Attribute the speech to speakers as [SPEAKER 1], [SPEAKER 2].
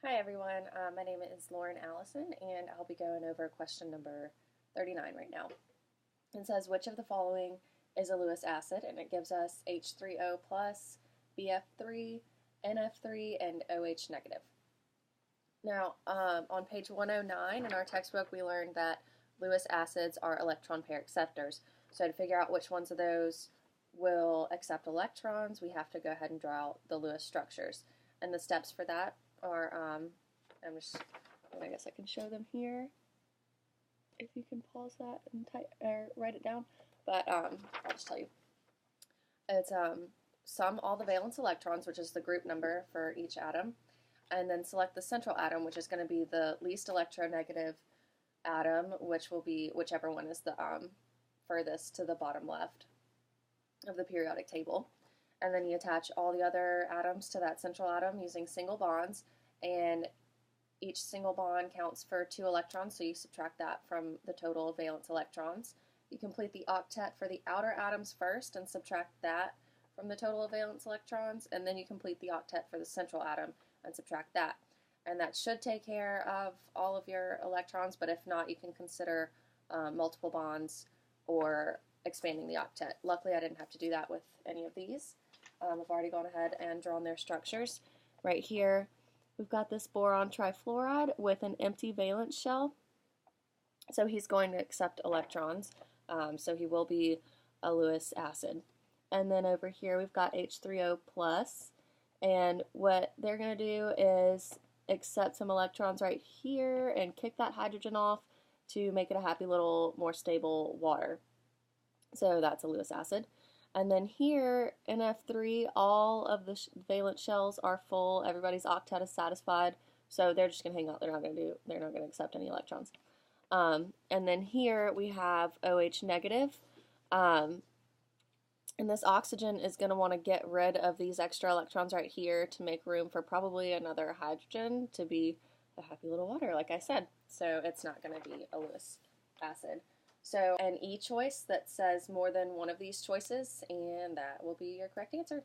[SPEAKER 1] Hi everyone, my name is Lauren Allison and I'll be going over question number 39 right now. It says which of the following is a Lewis acid, and it gives us H3O plus, BF3, NF3, and OH negative. Now on page 109 in our textbook we learned that Lewis acids are electron pair acceptors. So to figure out which ones of those will accept electrons, we have to go ahead and draw out the Lewis structures. And the steps for that are, I guess I can show them here if you can pause that and or write it down. But I'll just tell you. It's sum all the valence electrons, which is the group number for each atom, and then select the central atom, which is going to be the least electronegative atom, which will be whichever one is the furthest to the bottom left of the periodic table. And then you attach all the other atoms to that central atom using single bonds, and each single bond counts for 2 electrons, so you subtract that from the total of valence electrons. You complete the octet for the outer atoms first and subtract that from the total of valence electrons, and then you complete the octet for the central atom and subtract that. And that should take care of all of your electrons, but if not, you can consider multiple bonds or expanding the octet. Luckily, I didn't have to do that with any of these. I've already gone ahead and drawn their structures. Right here, we've got this boron trifluoride with an empty valence shell. So he's going to accept electrons. So he will be a Lewis acid. And then over here, we've got H3O plus. And what they're going to do is accept some electrons right here and kick that hydrogen off to make it a happy little more stable water. So that's a Lewis acid. And then here, NF3, all of the valence shells are full. Everybody's octet is satisfied, so they're just going to hang out. They're not going to accept any electrons. And then here we have OH negative. And this oxygen is going to want to get rid of these extra electrons right here to make room for probably another hydrogen to be a happy little water, like I said. So it's not going to be a Lewis acid. So an E choice that says more than one of these choices, and that will be your correct answer.